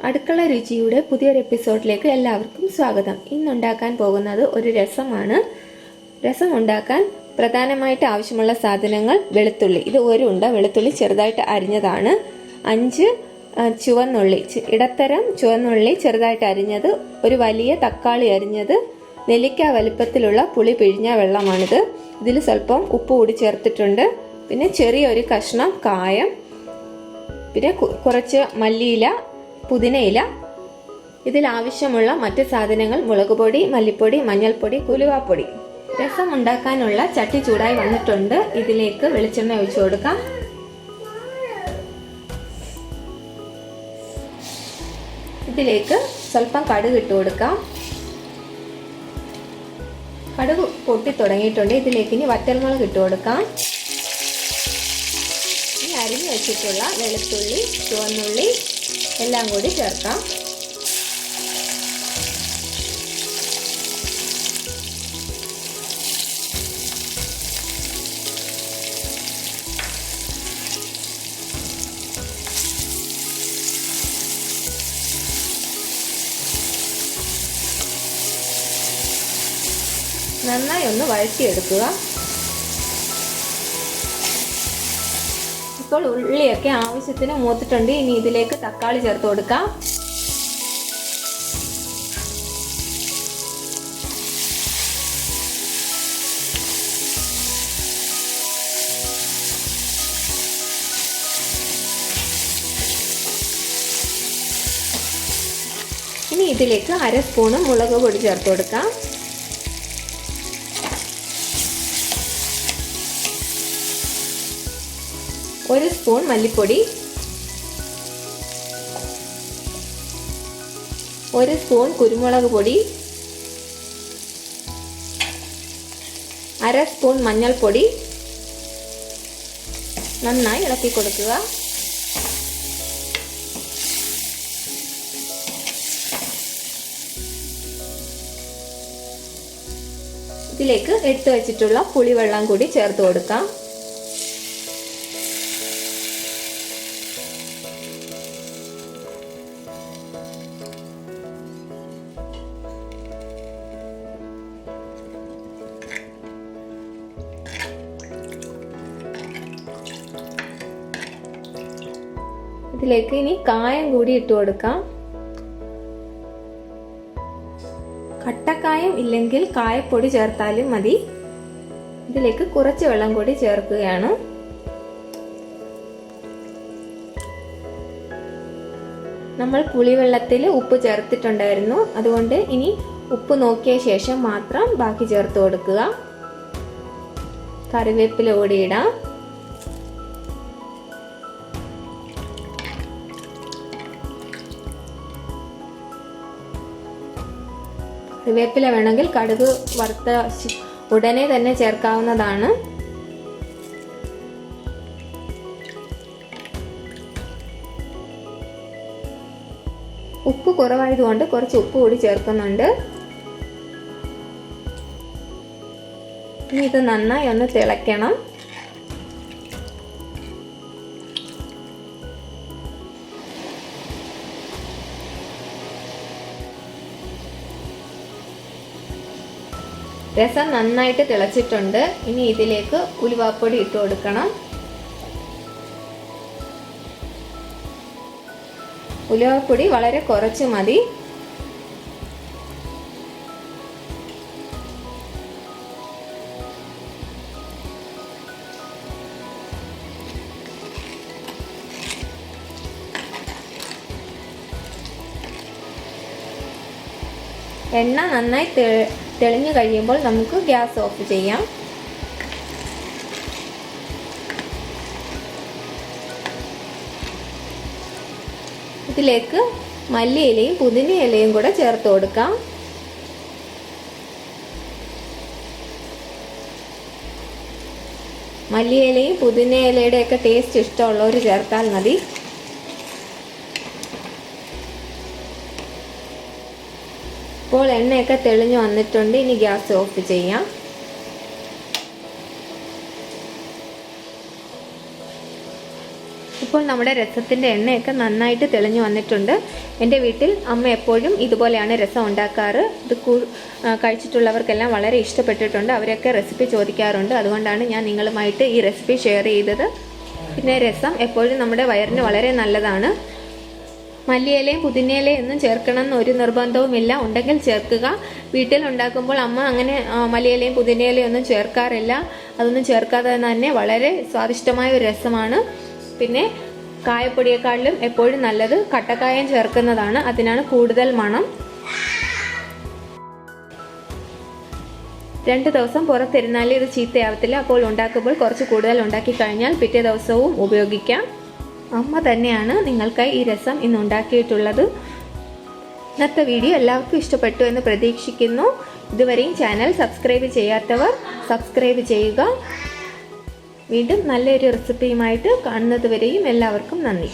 അടുക്കള രുചിയുടെ പുതിയൊരു എപ്പിസോഡിലേക്ക് എല്ലാവർക്കും സ്വാഗതം. ഇന്നുണ്ടാക്കാൻ പോകുന്നത് ഒരു രസമാണ്. രസം ഉണ്ടാക്കാൻ പ്രധാനമായിട്ട് ആവശ്യമുള്ള സാധനങ്ങൾ വെളുത്തുള്ളി. ഇത് ഒരു ഉണ്ട വെളുത്തുള്ളി ചെറുതായിട്ട് അരിഞ്ഞതാണ്. 5 ചുവന്നുള്ളി, ഇടത്തരം ചുവന്നുള്ളി ചെറുതായിട്ട് അരിഞ്ഞത്, ഒരു വലിയ തക്കാളി അരിഞ്ഞത്, നെല്ലിക്ക വലുപ്പത്തിലുള്ള പുളി പിഴിഞ്ഞ വെള്ളമാണിത്. ഇതിൽ സ്വല്പം ഉപ്പ് കൂടി ചേർത്തിട്ടുണ്ട്. പിന്നെ ചെറിയൊരു കഷ്ണം കായം, പിന്നെ കുറച്ച് മല്ലിയില, പുതിനയില. ഇതിൽ ആവശ്യമുള്ള മറ്റ് സാധനങ്ങൾ മുളക് പൊടി, മല്ലിപ്പൊടി, മഞ്ഞൾപ്പൊടി, ഉലുവാപ്പൊടി. രസം ഉണ്ടാക്കാനുള്ള ചട്ടി ചൂടായി വന്നിട്ടുണ്ട്. ഇതിലേക്ക് വെളിച്ചെണ്ണ ഒഴിച്ചു കൊടുക്കാം. ഇതിലേക്ക് സ്വല്പം കടുക് ഇട്ട് കൊടുക്കാം. കടുക് പൊട്ടി തുടങ്ങിയിട്ടുണ്ട്. ഇതിലേക്ക് ഇനി വറ്റൽമുളക് ഇട്ട് കൊടുക്കാം. ഇനി അരിഞ്ഞു വെച്ചിട്ടുള്ള വെളുത്തുള്ളി, ചുവന്നുള്ളി എല്ലാം കൂടി ചേർക്കാം. നന്നായി ഒന്ന് വഴറ്റിയെടുക്കുക. ഇപ്പോൾ ഉള്ളിയൊക്കെ ആവശ്യത്തിന് മൂത്തിട്ടുണ്ട്. ഇനി ഇതിലേക്ക് തക്കാളി ചേർത്ത് കൊടുക്കാം. ഇനി ഇതിലേക്ക് 1/2 സ്പൂൺ മുളക് പൊടി ചേർത്ത് കൊടുക്കാം. ഒരു സ്പൂൺ മല്ലിപ്പൊടി, 1 സ്പൂൺ കുരുമുളക് പൊടി, 1/2 സ്പൂൺ മഞ്ഞൾപ്പൊടി. നന്നായി ഇളക്കി കൊടുക്കുക. ഇതിലേക്ക് എടുത്തു വെച്ചിട്ടുള്ള പുളിവെള്ളം കൂടി ചേർത്ത് കൊടുക്കാം. ഇതിലേക്ക് ഇനി കായം കൂടി ഇട്ട് കൊടുക്കാം. കട്ടക്കായം ഇല്ലെങ്കിൽ കായപ്പൊടി ചേർത്താലും മതി. ഇതിലേക്ക് കുറച്ച് വെള്ളം കൂടി ചേർക്കുകയാണ്. നമ്മൾ പുളിവെള്ളത്തിൽ ഉപ്പ് ചേർത്തിട്ടുണ്ടായിരുന്നു. അതുകൊണ്ട് ഇനി ഉപ്പ് നോക്കിയ ശേഷം മാത്രം ബാക്കി ചേർത്ത് കൊടുക്കുക. കറിവേപ്പില കൂടി ഇടാം. കറിവേപ്പില വേണമെങ്കിൽ കടുക് വറുത്ത ഉടനെ തന്നെ ചേർക്കാവുന്നതാണ്. ഉപ്പ് കുറവായതുകൊണ്ട് കുറച്ച് ഉപ്പ് കൂടി ചേർക്കുന്നുണ്ട്. ഇനി ഇത് നന്നായി ഒന്ന് തിളയ്ക്കണം. രസം നന്നായിട്ട് തിളച്ചിട്ടുണ്ട്. ഇനി ഇതിലേക്ക് ഉലുവാപ്പൊടി ഇട്ട് കൊടുക്കണം. ഉലുവാപ്പൊടി വളരെ കുറച്ച് മതി. എണ്ണ നന്നായി തെളിഞ്ഞു കഴിയുമ്പോൾ നമുക്ക് ഗ്യാസ് ഓഫ് ചെയ്യാം. ഇതിലേക്ക് മല്ലിയിലയും പുതിനയിലയും കൂടെ ചേർത്ത് കൊടുക്കാം. മല്ലിയിലയും പുതിനയിലയുടെ ഒക്കെ ടേസ്റ്റ് ഇഷ്ടമുള്ളവർ ചേർത്താൽ മതി. ഇപ്പോൾ എണ്ണയൊക്കെ തെളിഞ്ഞു വന്നിട്ടുണ്ട്. ഇനി ഗ്യാസ് ഓഫ് ചെയ്യാം. ഇപ്പോൾ ഇപ്പോൾ നമ്മുടെ രസത്തിൻ്റെ എണ്ണയൊക്കെ നന്നായിട്ട് തെളിഞ്ഞു വന്നിട്ടുണ്ട്. എൻ്റെ വീട്ടിൽ അമ്മ എപ്പോഴും ഇതുപോലെയാണ് രസം ഉണ്ടാക്കാറ്. ഇത് കഴിച്ചിട്ടുള്ളവർക്കെല്ലാം വളരെ ഇഷ്ടപ്പെട്ടിട്ടുണ്ട്. അവരൊക്കെ റെസിപ്പി ചോദിക്കാറുണ്ട്. അതുകൊണ്ടാണ് ഞാൻ നിങ്ങളുമായിട്ട് ഈ റെസിപ്പി ഷെയർ ചെയ്തത്. പിന്നെ രസം എപ്പോഴും നമ്മുടെ വയറിന് വളരെ നല്ലതാണ്. മല്ലിയിലയും പുതിനയിലയും ഒന്നും ചേർക്കണം എന്ന് ഒരു നിർബന്ധവുമില്ല. ഉണ്ടെങ്കിൽ ചേർക്കുക. വീട്ടിൽ ഉണ്ടാക്കുമ്പോൾ അമ്മ അങ്ങനെ മല്ലിയിലയും പുതിനയിലയും ഒന്നും ചേർക്കാറില്ല. അതൊന്നും ചേർക്കാതെ തന്നെ വളരെ സ്വാദിഷ്ടമായ ഒരു രസമാണ്. പിന്നെ കായപ്പൊടിയെക്കാളിലും എപ്പോഴും നല്ലത് കട്ടക്കായം ചേർക്കുന്നതാണ്. അതിനാണ് കൂടുതൽ മണം. 2 ദിവസം പുറത്തിരുന്നാൽ ഇത് ചീത്തയാവത്തില്ല. അപ്പോൾ ഉണ്ടാക്കുമ്പോൾ കുറച്ച് കൂടുതൽ ഉണ്ടാക്കി കഴിഞ്ഞാൽ പിറ്റേ ദിവസവും ഉപയോഗിക്കാം. അമ്മ തന്നെയാണ് നിങ്ങൾക്കായി ഈ രസം ഇന്ന് ഉണ്ടാക്കിയിട്ടുള്ളത്. ഇന്നത്തെ വീഡിയോ എല്ലാവർക്കും ഇഷ്ടപ്പെട്ടു എന്ന് പ്രതീക്ഷിക്കുന്നു. ഇതുവരെയും ചാനൽ സബ്സ്ക്രൈബ് ചെയ്യാത്തവർ സബ്സ്ക്രൈബ് ചെയ്യുക. വീണ്ടും നല്ലൊരു റെസിപ്പിയുമായിട്ട് കാണുന്നത് വരെയും എല്ലാവർക്കും നന്ദി.